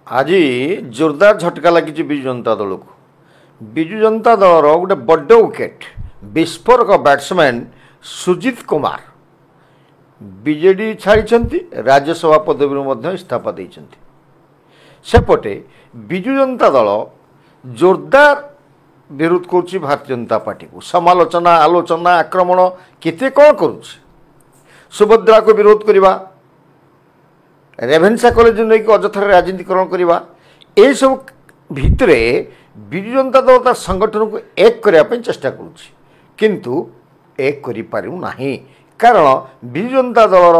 आज जोरदार झटका लगी विजु जनता दल को। विजु जनता दल गोटे बड़ विकेट विस्फोरक बैट्समैन सुजित कुमार बीजेडी छाड़ी राज्यसभा पदवी इस्तीफा देते। सेपटे विजु जनता दल जोरदार विरोध कर भारतीय जनता पार्टी को समालोचना आलोचना आक्रमण केते कौन करुच्छ। सुभद्रा को विरोध करवा, रेभेन्सा कॉलेज नहीं कि अजथार राजनीतिकरण करवा, ये सब भितर विजु जनता दल तार संगठन को एक करने चेष्टा करुच्छ किंतु एक करि पारु नाही। कारण विजु जनता दलर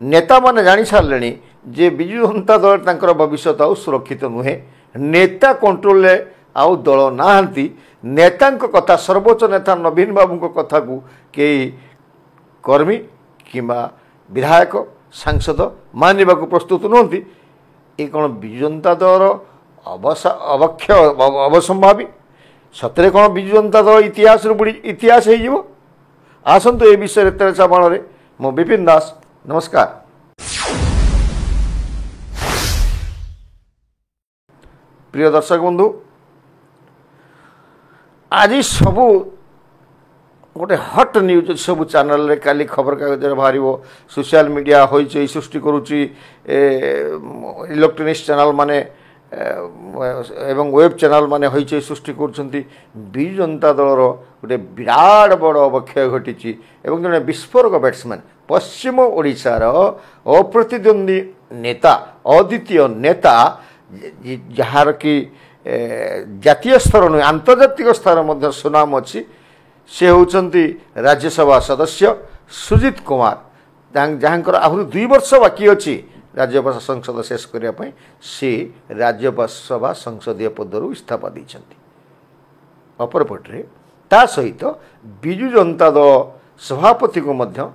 नेता माने जानी सारे जे विजु जनता दल तांकर भविष्य आउ सुरक्षित नुहे। नेता कंट्रोल आउ दल नाहांती। नेता कथा सर्वोच्च नेता नवीन बाबू कथा को कई कर्मी किंबा विधायक सांसद मानवा को प्रस्तुत नुहति। ये कौन विजु जनता दल अवक्ष अवसंभावी सतरे कौन विजु जनता दल इतिहास बुड़ी इतिहास हो। आसतु ए विषय तेरसा बाण मो विपिन दास। नमस्कार। प्रिय दर्शक बंधु, आज सबू गोटे हट न्यूज सब चैनल रे काली खबर कागज बाहर सोशल मीडिया होई सृष्टि करुच्ची इलेक्ट्रोनिक्स चैनल माने एवं वेब चैनल माने होई सृष्टि करुछंती। विजु जनता दलर गोटे विराट बड़ अवक्षय घटी एवं जड़े विस्फोरक बैट्समैन पश्चिम ओडिशार अप्रतिद्वंदी नेता अद्वितीय नेता जार कि जातीय स्तर नुहे आंतर्जातिक स्तर में सुनाम अच्छी से होती राज्यसभा सदस्य सुजित कुमार जहाँकर आहरी 2 वर्ष बाकी अच्छी राज्यसभा संसद शेष करने से राज्यसभा संसदीय पदर इस्तीफा देते। अपरपटे ता सहित विजु जनता दल सभापति को मध्य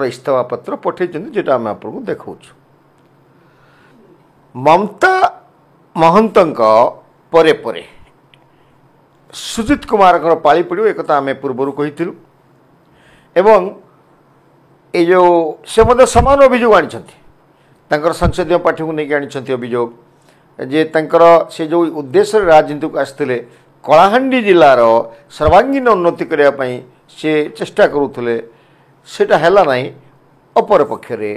इस्तीफा पत्र पठे जेटा आम आपको देखा। ममता महंत परे परे सुजित कुमार पाली पड़ो एक आम पूर्वर कही एवं ये जो से मध्य समान अभियोग आनी संसदीय पार्टी को लेकिन आनी अभियोग जे से जो उद्देश्य राजनीति को आसते कलाहांडी जिलार सर्वांगीन उन्नति करने से चेष्टा करुले सेटा हैला नहीं। अपर पक्षरे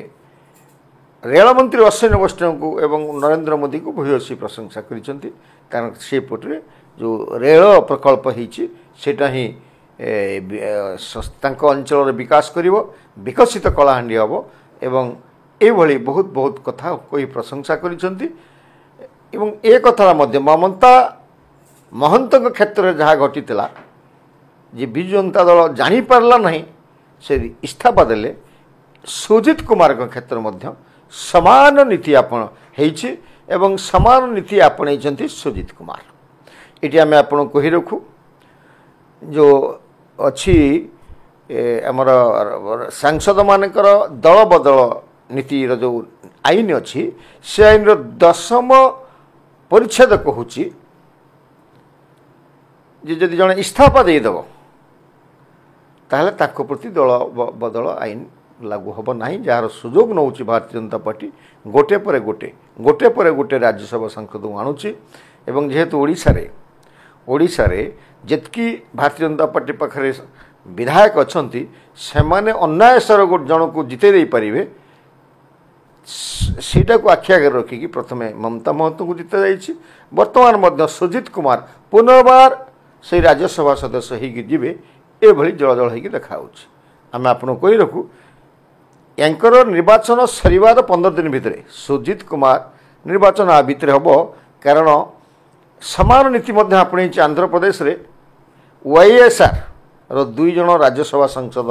रेलमंत्री अश्विनी वैष्णव को एवं नरेंद्र मोदी को भूयसी प्रशंसा करिसेंती। कारण से पटे जो रेल प्रकल्प होती सेटा ही अंचल विकास करिवो, विकसित कलाहांडी हम एवं ये बहुत बहुत कथा कोई प्रशंसा करिसेंती। एवं ए कथा मध्य ममता महंत क्षेत्र में जहाँ घटीला जे विजु जनता दल जानी पारला नहीं से इस्तीफा देले सुजित कुमार क्षेत्र मध्य समान नीति आपण हेछि एवं समान नीति आपणे सुजित कुमार। ये आम आपन कही रखू जो अच्छी आमर सांसद मानकर दल बदल नीतिर जो आईन अच्छी से आईन 10म परिच्छेद कहूँ जदि जड़े इस्तीफा देदेव ताहले ताको प्रति दल बदल आईन लागू हम ना जार सुजोग नौ भारतीय जनता पार्टी गोटे पर गोटे राज्यसभा सांसद आणुची। एवं जेहेतु ओडिशा रे जितकी भारतीय जनता पार्टी पाखे विधायक अच्छा से अन्याय सर जन को जिते दे पारे सेटा को आखि आगे रखिकी प्रथमे ममता महंत को जिता जाइए। बर्तमान सुजित कुमार पुनर्बार से राज्यसभा सदस्य होगी ये जलजल हो देखा। आम आपको कही रखू यांकर निर्वाचन सरिवार 15 दिन भितर सुजित कुमार निर्वाचन आ भितर हम। कारण समान नीति आपणे आंध्र प्रदेश रे YSR रो 2 जन राज्यसभा सांसद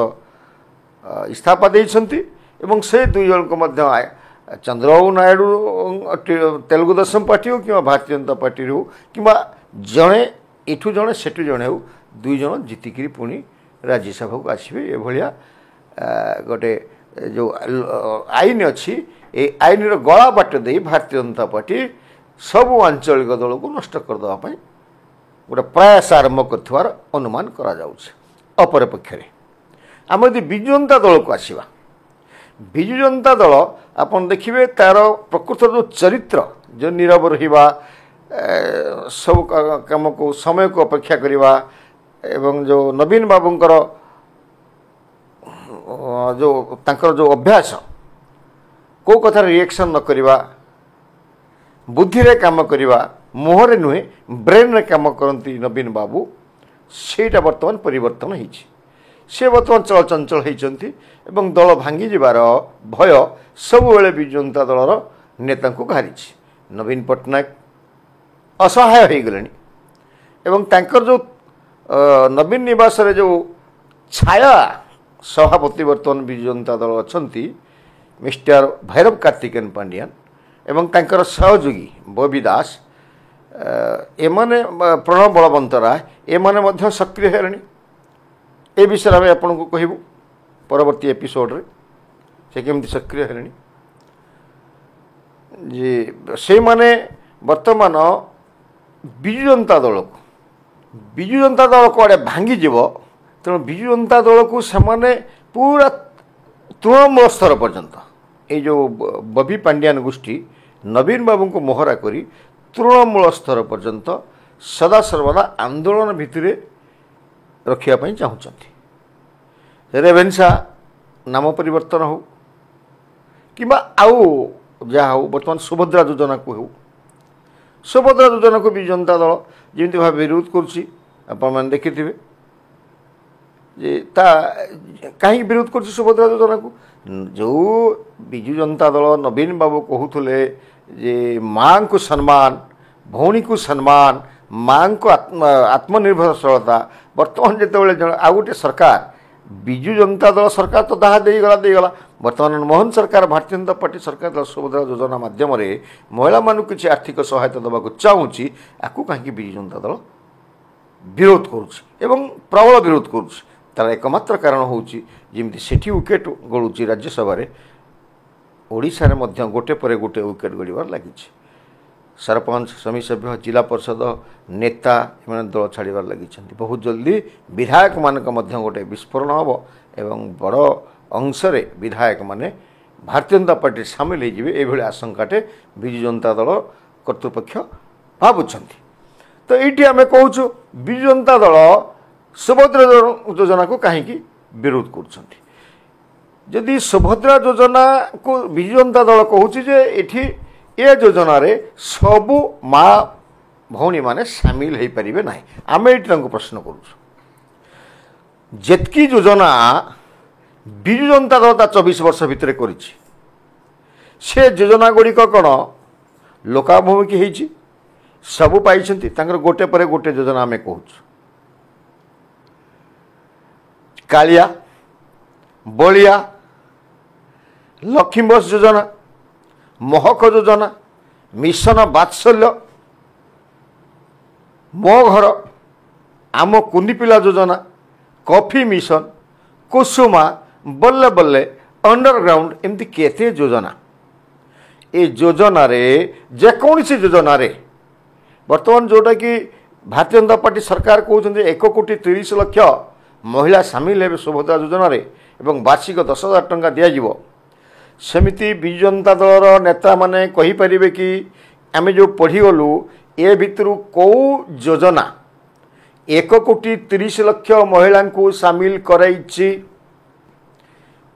इस्तीफा देइछंती एवं से 2 जन को चंद्रबाबू नायडू तेलुगु देशम पार्टी हो कि भारतीय जनता पार्टी हो कि जड़े इठू जड़े सेठू जड़े हो 2 जन जीतिकी पुणी राज्यसभा को आसवे। ये भाया गोटे जो आईन अच्छी ये आईन गला बाट दे भारतीय जनता पार्टी सबू आंचलिक दल को नष्ट करदेवाई गोटे प्रयास आरंभ कर अनुमान करा जाउछ। अपरपक्षे आम यदि विजु जनता दल को आसवा विजु जनता दल आपन देखिए तार प्रकृत जो चरित्र जो नीरव रहिबा सब काम को समय को अपेक्षा करिबा एवं जो नवीन बाबूंकर जो तांकर जो अभ्यास को कथा रिएक्शन न करिबा बुद्धि रे काम करिबा मुहरे नुहे ब्रेन रे काम करती नवीन बाबू सेटा वर्तमान परिवर्तन होइछि से वर्तमान चलचंचल होइचंती एवं दल भांगी जिबार भय सब बेले बिजु जनता दलर नेता को घारिछि नवीन पट्टनायक असहाय हो गलेनी एवं तांकर जो नवीन निवास रे जो छाया सभापति वर्तमान बिजु जनता दल अछंती मिस्टर भैरव कार्तिकेयन पांड्यान एवं तांकर सहयोगी बबी दास एमाने प्रणव बलवंत राय एमाने मध्य सक्रिय हेलेनी ए विषय आम आपको कहबू परवर्ती एपिसोड रे से केमती सक्रिय हेलेनी जे से माने वर्तमान बिजु जनता दल को आड़े भांगी जीव तेणु बिजु जनता दल को से पूरा तृणमूल स्तर पर्यंत ये जो बबी पांड्यान गोष्ठी नवीन बाबू को मोहरा करी तृणमूल स्तर पर्यंत सदा सर्वदा आंदोलन भितर रखापी चाहूँगी रेवेन्सा नाम परिवर्तन हो कि आउ जहाँ हो बर्तमान सुभद्रा योजना को हो सुभद्रा योजना को बिजु जनता दल जमी भाव विरोध कर देखि जे कहीं विरोध कर सुभद्रा योजना को जो बिजु जनता दल नवीन बाबू कहते जे माँ को सम्मान भौणी को सम्मान माँ को आत्मनिर्भरशीलता बर्तमान जो आ गए सरकार बिजु जनता दल सरकार तो दाहा देगला बर्तमान मनमोहन सरकार भारतीय जनता पार्टी सरकार सुभद्रा योजना माध्यम महिला मानू किसी आर्थिक सहायता देवाक चाहूँगी आपको कहीं बिजु जनता दल विरोध करुँच प्रबल विरोध करुँच तार एकमात्र कारण होची जमी से विकेट गलुची राज्यसभा ओडिशा रे गोटे पर गोटे विकेट गड़बार लगी सरपंच समिति सभ्य जिला परिषद नेता इन दल छाड़बार लगी बहुत जल्दी विधायक मान गोटे विस्फोरण हम एवं बड़ अंश विधायक माने भारतीय जनता पार्टी सामिल हो आशंकाटे बिजु जनता दल कर्तृपक्ष भावुंट तो ये आम कहूँ बिजु जनता दल सुभद्रा योजना को कहीं विरोध कर जदि सुभद्रा योजना को बिजु जनता दल कहूँ जे एठी ए योजना रे सबु माँ भौणी माने सामिल हो पारे ना आम ये प्रश्न करुकी योजना बिजु जनता दल 24 वर्ष भितर करिछि से योजना गुड़िक कौन लोकाभिमुखी होइछि सबु पाइछन्ति तांकर गोटे पर गोटे योजना आम कहूँ कालिया बलिया लक्ष्मी बस योजना महक योजना मिशन बात्सल्य मो घर आम कुंदीपिला योजना कॉफी मिशन कुसुमा बल्ले बल्ले अंडरग्राउंड एमती केते योजना ए योजना रे जेकोसी योजना रे वर्तमान जोटा कि भारतीय जनता पार्टी सरकार कहते 1,30,00,000 महिला सामिल हे सुभद्रा योजना रे एवं वार्षिक 10,000 टंका दिज्व सेमिति बिजु जनता दलर नेता माने कहि परिबे कि आमे जो पढ़ीगलु ए भितर कौ योजना 1,30,00,000 महिला को सामिल कराइछि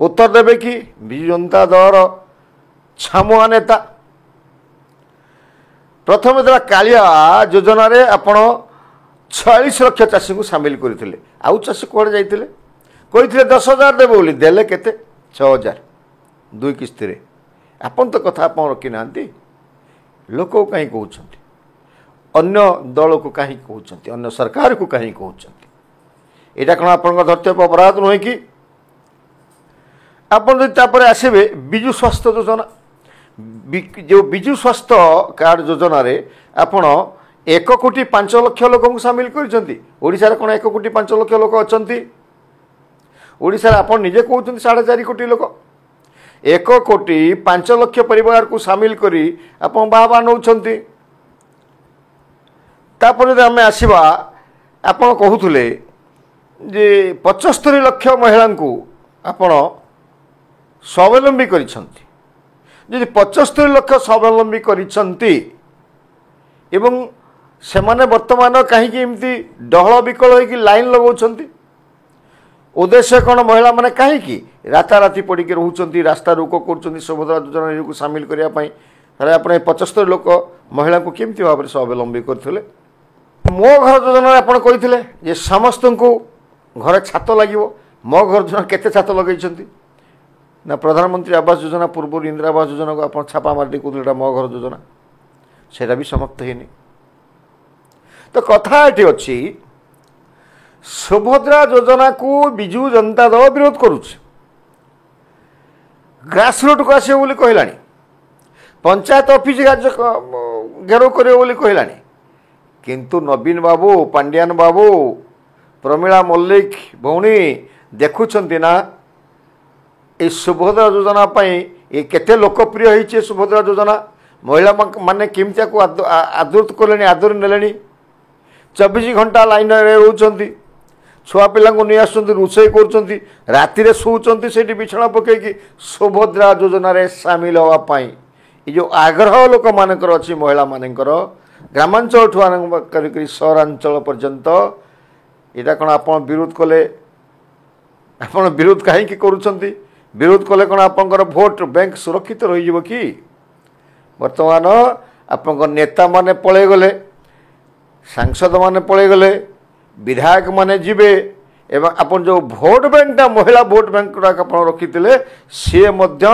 उत्तर देवे कि बिजु जनता दलर छामुआ नेता प्रथम देला कालिया योजना रे आपण 46 लाख चाषी को सामिल करथिले आउ चाषी कोड़े जाइथिले कहिथिले 10,000 देबो बोली देले केते 6,000 दुई किस्ती रे आपन तो कथा आपन रखि नांती लोक कहीं कहउछंती अन्य दल को कहीं कहउछंती अन्य सरकार को कहीं कहउछंती एटा कोन आपन धर्तव्य अपराध नहे कि आपन जदि तापर आसीबे बिजु स्वास्थ्य योजना जो बिजु स्वास्थ्य कार्ड योजना रे आपण 1,05,00,000 लोक को सामिल करछंती ओडिसा रे कोन 1,05,00,000 लोक अछंती ओडिसा रे आपण निजे कहउछंती 4.5 कोटी लोक 1,05,00,000 परिवार को सामिल करी आपण बाबा नौछंती तापर आम आसवा आपण कहूले जे 75 लाख महिला को आपण स्वावलंबी करिछंती ଯଦି 75 ଲକ୍ଷ ସ୍ୱାବଲମ୍ବୀ କରିଛନ୍ତି ଏବଂ ସେମାନେ ବର୍ତ୍ତମାନ କାହିଁକି ଏମିତି ଡହଳ ବିକଳ ହୋଇକି ଲାଇନ୍ ଲଗାଉଛନ୍ତି? ଉଦ୍ଦେଶ୍ୟ କ'ଣ? ମହିଳାମାନେ କାହିଁକି ରାତାରାତି ପଡ଼ିକି ରହୁଛନ୍ତି, ରାସ୍ତା ରୋକ କରୁଛନ୍ତି ସୁଭଦ୍ରା ଯୋଜନାକୁ ସାମିଲ କରିବା ପାଇଁ? ତାହେଲେ ଆପଣ 75 ଲୋକ ମହିଳାଙ୍କୁ କେମିତି ଭାବରେ ସ୍ୱାବଲମ୍ବୀ କରିଥିଲେ? ମୋ ଘର ଯୋଜନାରେ ଆପଣ କହିଥିଲେ ଯେ ସମସ୍ତଙ୍କୁ ଘରେ ଛାତ ଲାଗିବ। ମୋ ଘର ଯୋଜନା କେତେ ଛାତ ଲଗାଇଛନ୍ତି? ନା ପ୍ରଧାନମନ୍ତ୍ରୀ ଆବାସ ଯୋଜନା ପୂର୍ବରୁ ଇନ୍ଦିରା ଆବାସ ଯୋଜନାକୁ ଆପଣ ଛାପା ମାରି କହୁଥିଲେ ଏଇଟା ମୋ ଘର ଯୋଜନା, ସେଇଟା ବି ସମାପ୍ତ ହେଇନି। ତ କଥା ଏଠି ଅଛି, ସୁଭଦ୍ରା ଯୋଜନାକୁ ବିଜୁ ଜନତା ଦଳ ବିରୋଧ କରୁଛି, ଗ୍ରାସରୁଟ୍କୁ ଆସିବ ବୋଲି କହିଲାଣି, ପଞ୍ଚାୟତ ଅଫିସ ଘେରାଉ କରିବ ବୋଲି କହିଲାଣି। କିନ୍ତୁ ନବୀନ ବାବୁ, ପାଣ୍ଡିଆନ ବାବୁ, ପ୍ରମିଳା ମଲ୍ଲିକ ଭଉଣୀ ଦେଖୁଛନ୍ତି ନା ଏ ସୁଭଦ୍ରା ଯୋଜନା ପାଇଁ ଏ କେତେ ଲୋକପ୍ରିୟ ହେଇଛି। ସୁଭଦ୍ରା ଯୋଜନା ମହିଳାମାନେ କେମିତି ତାକୁ ଆଦୃତ କଲେଣି, ଆଦରି ନେଲେଣି। 24 ଘଣ୍ଟା ଲାଇନରେ ରହୁଛନ୍ତି, ଛୁଆ ପିଲାଙ୍କୁ ନେଇ ଆସୁଛନ୍ତି, ରୋଷେଇ କରୁଛନ୍ତି, ରାତିରେ ଶୋଉଛନ୍ତି ସେଇଠି ବିଛଣା ପକାଇକି ସୁଭଦ୍ରା ଯୋଜନାରେ ସାମିଲ ହେବା ପାଇଁ। ଏ ଯେଉଁ ଆଗ୍ରହ ଲୋକମାନଙ୍କର ଅଛି, ମହିଳାମାନଙ୍କର, ଗ୍ରାମାଞ୍ଚଳଠୁ ଆରମ୍ଭ କରିକି ସହରାଞ୍ଚଳ ପର୍ଯ୍ୟନ୍ତ, ଏଇଟା କ'ଣ ଆପଣ ବିରୋଧ କଲେ? ଆପଣ ବିରୋଧ କାହିଁକି କରୁଛନ୍ତି? ବିରୋଧ କଲେ କ'ଣ ଆପଣଙ୍କର ଭୋଟ ବ୍ୟାଙ୍କ ସୁରକ୍ଷିତ ରହିଯିବ କି? ବର୍ତ୍ତମାନ ଆପଣଙ୍କ ନେତାମାନେ ପଳାଇଗଲେ, ସାଂସଦମାନେ ପଳାଇଗଲେ, ବିଧାୟକମାନେ ଯିବେ ଏବଂ ଆପଣ ଯେଉଁ ଭୋଟ ବ୍ୟାଙ୍କଟା, ମହିଳା ଭୋଟ ବ୍ୟାଙ୍କଟା ଆପଣ ରଖିଥିଲେ, ସିଏ ମଧ୍ୟ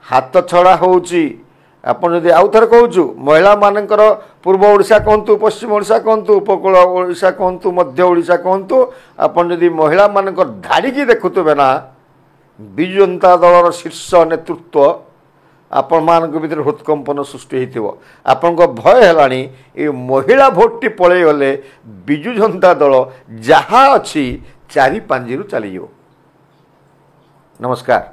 ହାତ ଛଡ଼ା ହେଉଛି। ଆପଣ ଯଦି ଆଉ ଥରେ କହୁଛୁ, ମହିଳାମାନଙ୍କର ପୂର୍ବ ଓଡ଼ିଶା କୁହନ୍ତୁ, ପଶ୍ଚିମ ଓଡ଼ିଶା କୁହନ୍ତୁ, ଉପକୂଳ ଓଡ଼ିଶା କୁହନ୍ତୁ, ମଧ୍ୟ ଓଡ଼ିଶା କୁହନ୍ତୁ, ଆପଣ ଯଦି ମହିଳାମାନଙ୍କର ଧାଡ଼ିକି ଦେଖୁଥିବେ ନା, ବିଜୁ ଜନତା ଦଳର ଶୀର୍ଷ ନେତୃତ୍ୱ, ଆପଣମାନଙ୍କ ଭିତରେ ହୃତ୍କମ୍ପନ ସୃଷ୍ଟି ହୋଇଥିବ। ଆପଣଙ୍କ ଭୟ ହେଲାଣି ଏ ମହିଳା ଭୋଟଟି ପଳାଇଗଲେ ବିଜୁ ଜନତା ଦଳ ଯାହା ଅଛି ଚାରି ପାଞ୍ଚରୁ ଚାଲିଯିବ। ନମସ୍କାର।